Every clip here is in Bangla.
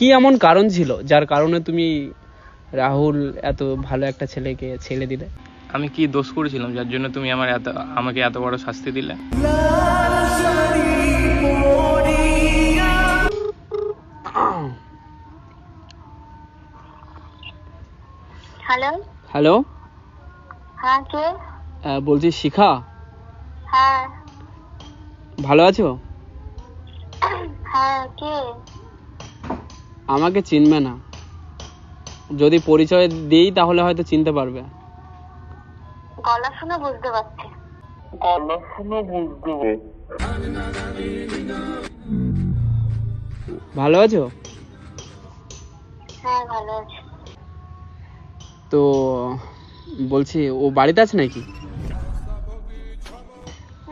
কি এমন কারণ ছিল যার কারণে তুমি রাহুল এত ভালো একটা ছেলেকে ছেড়ে দিলে? আমি কি দোষ করেছিলাম যার জন্য তুমি আমাকে এত বড় শাস্তি দিলে? হ্যালো। হ্যালো, হ্যাঁ, কে? বলছি শিখা, হ্যাঁ। ভালো আছো? হ্যাঁ, কে? আমাকে চিনবে না, যদি পরিচয় দিই তাহলে হয়তো চিনতে পারবে। গলা শুনে বুঝতে পারছি। ভালো আছো? হ্যাঁ, ভালো আছি। তো বলছি ও বাড়িতে আছে নাকি?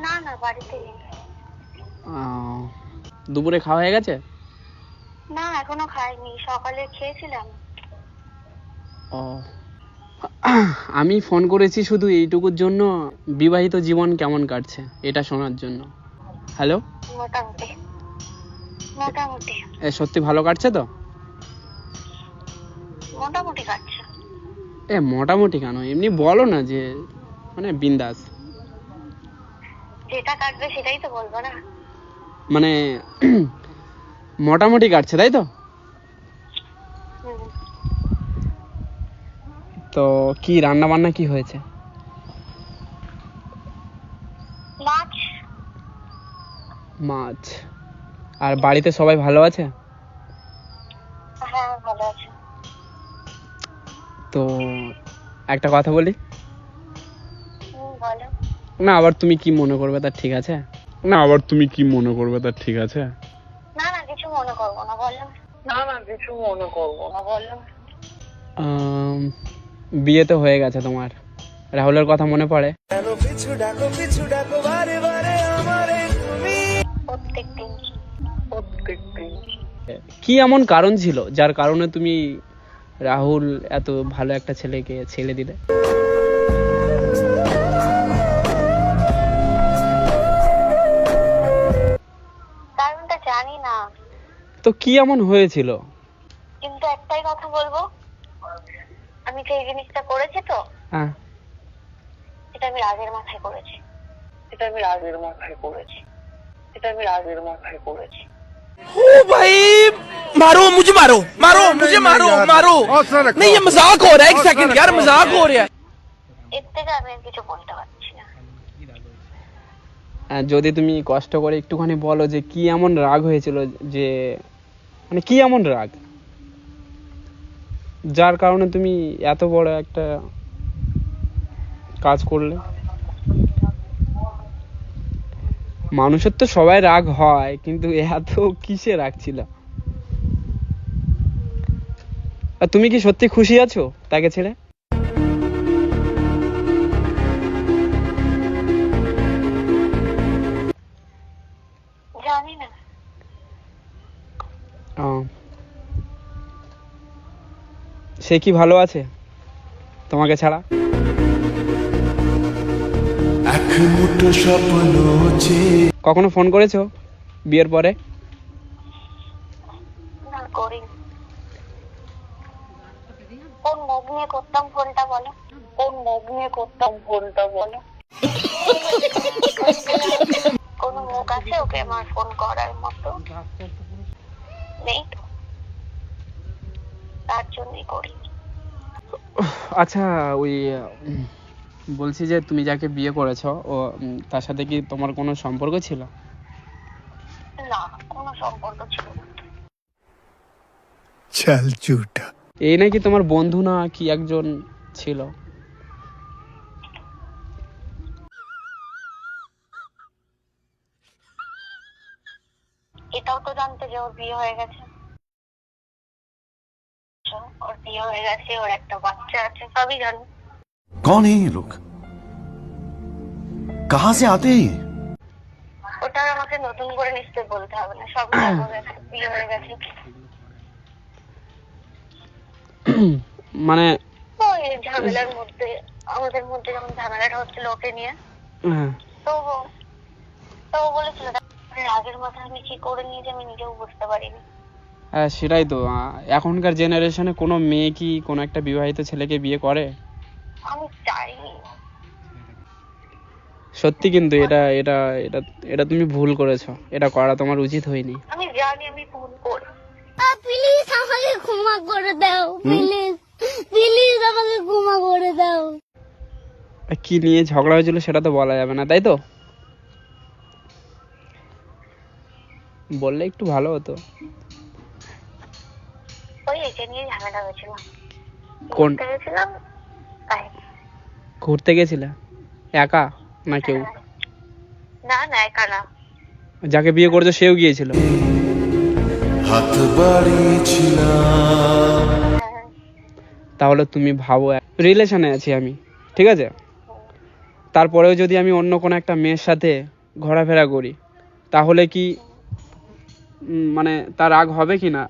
না না, বাড়িতে নেই। দুপুরে খাওয়া হয়ে গেছে? না, এখনো খাইনি, সকালে খেয়েছিলাম। ও, আমি ফোন করেছি শুধু এইটুকুর জন্য, বিবাহিত জীবন কেমন কাটছে এটা শোনার জন্য। হ্যালো, মোটামুটি মোটামুটি সত্যি ভালো কাটছে তো? মোটামুটি কাটছে। মোটামুটি কেন, এমনি বলো না যে মানে বিন্দাস। যেটা কাটবে সেটাই তো বলবো না। মানে মোটামুটি কাটছে তাই তো? হুম। তো কি রান্না বান্না কি হয়েছে? মাছ। মাছ। আর বাড়িতে সবাই ভালো আছে? হ্যাঁ, ভালো আছে। তো একটা কথা বলি, বলো। না আবার তুমি কি মনে করবে তার ঠিক আছে? না না, কিছু মনে করবো না, বলো। বিয়ে তো হয়ে গেছে তোমার, রাহুলের কথা মনে পড়ে? প্রত্যেকদিন। কি এমন কারণ ছিল যার কারণে তুমি রাহুল এত ভালো একটা ছেলেকে ছেড়ে দিলে? কারণটা জানি না, তো কি এমন হয়েছিল? কিন্তু একটাই কথা বলবো, আমি যে এই জিনিসটা করেছি তো, হ্যাঁ, এটা আমি রাগের মাথায় করেছি। ओ भाई, मारो मुझे, मारो नहीं, ये मजाक हो रहा है। एक सेकंड यार, मजाक हो रहा है। এর থেকে আমি আর কিছু বলতে পারছি না। যদি তুমি কষ্ট করে একটুখানি বলো যে কি এমন রাগ হয়েছিল, যে মানে কি এমন রাগ যার কারণে তুমি এত বড় একটা কাজ করলে? মানুষের তো সবাই রাগ হয়, কিন্তু এত কিসে রাগ ছিল? আর তুমি কি সত্যি খুশি আছো তাকে ছেড়ে? জানি না। সে কি ভালো আছে তোমাকে ছাড়া? কখনো ফোন করেছো বিয়ের পরে? না, করি। কোন মুখ নিয়ে করতাম ফোনটা বলো? কোন মুখ আছে ওকে আমার ফোন করার মতো? নেই তো, তার জন্যই করি। আচ্ছা, ওই বলছি যে তুমি যাকে বিয়ে করেছো ও তার সাথে কি তোমার কোনো সম্পর্ক ছিল? না, কোনো সম্পর্ক ছিল না। চল ঝুটা। এই নাকি তোমার বন্ধু না কি একজন ছিল? এটাও তো জানতে যে ওর বিয়ে হয়ে গেছে। ওর একটা বাচ্চা আছে, সবই জানো। कौन है ये लोग? कहाँ से आते हैं ये? ওটা আমাকে নতুন করে নিশ্চয় বলতে হবে না, সব জানা গেছে, বিয়ে হয়ে গেছে। মানে ওই ঝামেলার মধ্যে, আমাদের মধ্যে যখন ঝামেলাটা হচ্ছিল ওকে নিয়ে, তো ও বলেছিল, রাগের মাথায় আমি কি করে নিয়েছি আমি নিজেও বুঝতে পারিনি। হ্যাঁ সেটাই তো, এখনকার জেনারেশনে কোনো মেয়ে কি কোনো একটা বিবাহিত ছেলেকে বিয়ে করে? আমি চাইনি। সত্যি কিন্তু এটা এটা এটা এটা তুমি ভুল করেছো, এটা করা তোমার উচিত হয়নি। আমি জানি আমি ভুল করি। প্লিজ আমাকে ক্ষমা করে দাও, প্লিজ প্লিজ আমাকে ক্ষমা করে দাও। কি নিয়ে ঝগড়া হয়েছিল সেটা তো বলা যাবে না, তাই তো? বললে একটু ভালো হতো। ওই এটা নিয়ে ঝামেলা হয়েছিল। কোন? ঘুরতে গেছিলাম তাই। ঘুরতে গেছিলে একা না কেউ? না না, একা না। যাকে বিয়ে করছো সেও গিয়েছিল? হাত বাড়িয়েছিলাম হ্যাঁ, তাহলে তুমি ভাবো, রিলেশনে আছি আমি, ঠিক আছে, তারপরেও যদি আমি অন্য কোনো একটা মেয়ের সাথে ঘোরাফেরা করি, তাহলে কি মানে তার রাগ হবে কি না?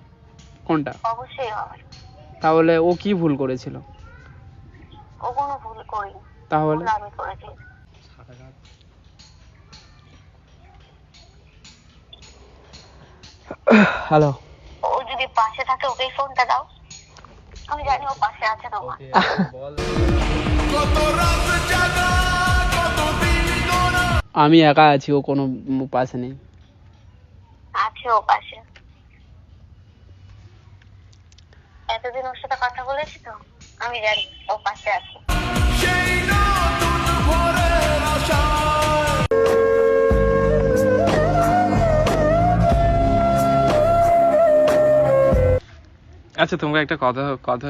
কোনটা? অবশ্যই হবে। তাহলে ও কি ভুল করেছিল? ও কোনো ভুল করিনি, তাহলে ভুল আমি করেছি। হ্যালো, ও যদি পাশে থাকে ওকে ফোনটা দাও, আমি জানি ও পাশে আছে তোমার। আমি একা আছি, ও কোনো পাশে নেই। আছে ও পাশে। এতদিন ওর সাথে কথা বলেছি তো, আমি জানি ও পাশে আছে। আচ্ছা তোমাকে একটা কথা কথা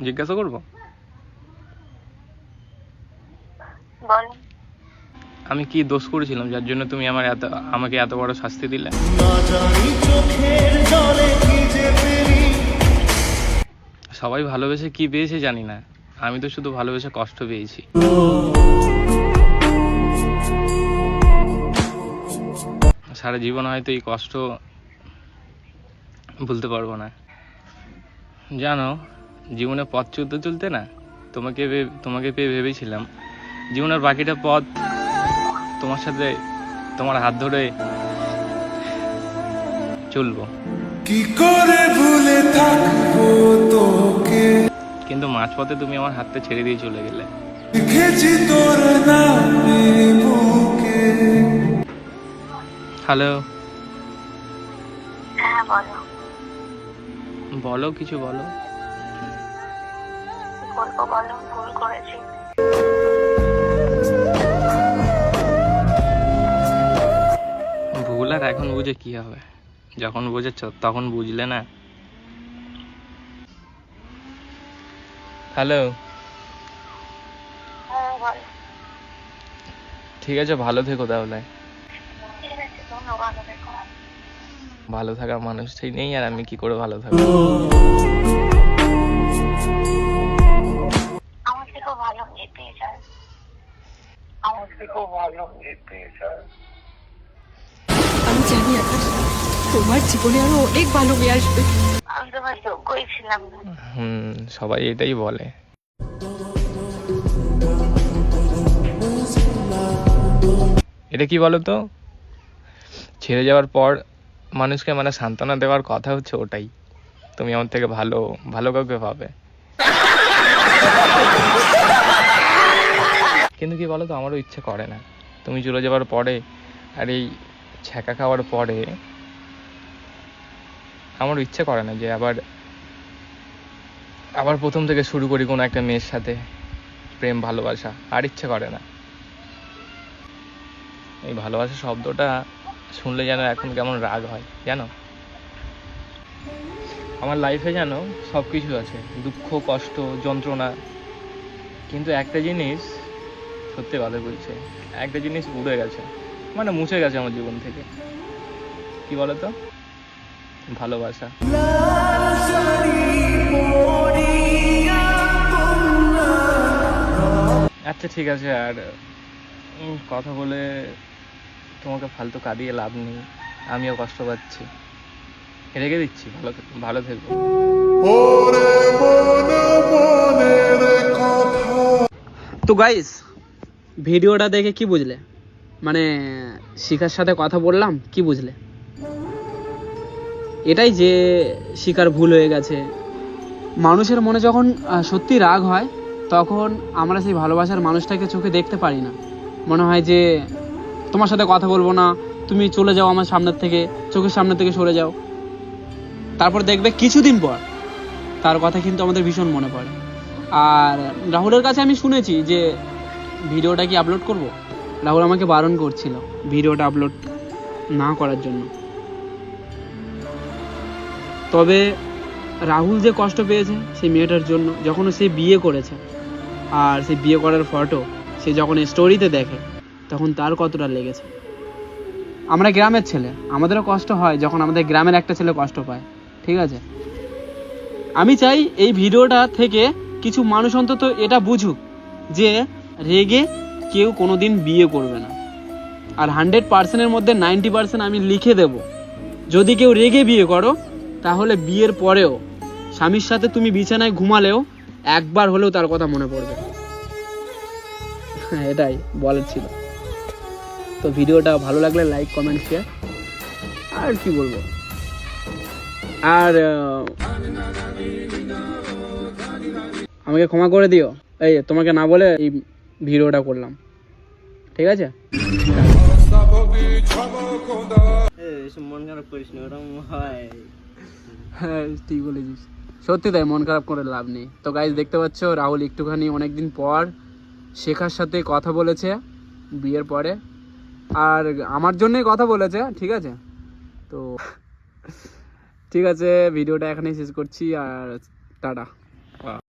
জিজ্ঞাসা করবো? বল। আমি কি দোষ করেছিলাম যার জন্য তুমি আমাকে এত বড় শাস্তি দিলে? সবাই ভালোবেসে কি পেয়েছে জানি না, আমি তো শুধু ভালোবেসে কষ্ট পেয়েছি। সারা জীবন হয়তো এই কষ্ট ভুলতে পারবো না। জানো, জীবনে পথ চলতে চলতে না, তোমাকে পেয়ে ভেবেছিলাম জীবনের বাকিটা পথ তোমার সাথে তোমার হাত ধরে চলবো। কি করে ভুলে থাকবো তোকে, কিন্তু মাঝপথে তুমি আমার হাতটা ছেড়ে দিয়ে চলে গেলে। লিখেছি তোর নামে বুকে। হ্যালো, হ্যাঁ বলো। বলো, কিছু বলো। বলবো বলো, ভুল করেছি। ভুল আর এখন বুঝে কি হবে, যখন বুঝেছ তখন বুঝলে না। হ্যালো, হ্যাঁ বলো। ঠিক আছে, ভালো থেকো তাহলে। ঠিক আছে, তোমরা ভালো থেকো। ভালো থাকার মানুষটাই নেই, আর আমি কি করে ভালো থাকবো? আমার থেকেও ভালো মেয়ে পেয়ে যায়। আমার থেকেও ভালো মেয়ে পেয়ে যায়। আমি জানি আকাশ, তোমার জীবনে আরো অনেক ভালো মেয়ে আসবে। আমি তোমার যোগ্যই ছিলাম না। সবাই এটাই বলে। এটা কি বলো তো, ছেড়ে যাওয়ার পর মানুষকে মানে সান্ত্বনা দেওয়ার কথা হচ্ছে ওটাই, তুমি আমার থেকে ভালো ভালো কাউকে পাবে। কিন্তু কি বলো তো, আমারও ইচ্ছে করে না তুমি চলে যাওয়ার পরে আর এই ছ্যাঁকা খাওয়ার পরে আমারও ইচ্ছে করে না যে আবার প্রথম থেকে শুরু করি কোনো একটা মেয়ের সাথে প্রেম ভালোবাসা, আর ইচ্ছে করে না। এই ভালোবাসা শব্দটা শুনলে যেন এখন কেমন রাগ হয় জানো। আমার লাইফে যেন সব কিছু আছে, দুঃখ, কষ্ট, যন্ত্রণা, কিন্তু একটা জিনিস সত্যি কথা বলছে, একটা জিনিস উড়ে গেছে, মানে মুছে গেছে আমার জীবন থেকে। কি বলতো, ভালোবাসা। আচ্ছা ঠিক আছে, আর কথা বলে তোমাকে ফালতু কাঁদিয়ে লাভ নেই, আমিও কষ্ট পাচ্ছি, রেখে দিচ্ছি। ভালো থেকো। তো গাইস, ভিডিওটা দেখে কি বুঝলে? মানে শিখার সাথে কথা বললাম, কি বুঝলে? এটাই যে শিকার ভুল হয়ে গেছে। মানুষের মনে যখন সত্যি রাগ হয় তখন আমরা সেই ভালোবাসার মানুষটাকে চোখে দেখতে পারি না। মনে হয় যে তোমার সাথে কথা বলবো না, তুমি চলে যাও আমার সামনের থেকে, চোখের সামনে থেকে সরে যাও। তারপর দেখবে কিছুদিন পর তার কথা কিন্তু আমাদের ভীষণ মনে পড়ে। আর রাহুলের কাছে আমি শুনেছি যে ভিডিওটা কি আপলোড করব, রাহুল আমাকে বারণ করছিল ভিডিওটা আপলোড না করার জন্য। তবে রাহুল যে কষ্ট পেয়েছে সেই মেয়েটার জন্য, যখন সে বিয়ে করেছে আর সেই বিয়ে করার ফটো সে যখন স্টোরিতে দেখে তখন তার কতটা লেগেছে। আমরা গ্রামের ছেলে, আমাদেরও কষ্ট হয় যখন আমাদের গ্রামের একটা ছেলে কষ্ট পায়, ঠিক আছে। আমি চাই এই ভিডিওটা থেকে কিছু মানুষ অন্তত এটা বুঝুক যে রেগে কেউ কোনোদিন বিয়ে করবে না। আর 100%-এর মধ্যে 90% আমি লিখে দেব, যদি কেউ রেগে বিয়ে করো তাহলে বিয়ের পরেও স্বামীর সাথে তুমি বিছানায় ঘুমালেও একবার হলেও তার কথা মনে পড়বে। এটাই বলার ছিল। তো ভিডিওটা ভালো লাগলে লাইক, কমেন্ট, শেয়ার। আর কি বলবো, আর আমাকে ক্ষমা করে দিও, এই তোমাকে না বলে এই ভিডিওটা করলাম, ঠিক আছে। মন খারাপ করিস না, ওরকম হয়। হ্যাঁ ঠিক বলেছিস, সত্যি তাই, মন খারাপ করে লাভ নেই। তো গাইজ দেখতে পাচ্ছ রাহুল একটুখানি অনেকদিন পর শেখার সাথে কথা বলেছে বিয়ের পরে, আর আমার জন্যই কথা বলেছে, ঠিক আছে। তো ঠিক আছে, ভিডিওটা এখানেই শেষ করছি, আর টাটা।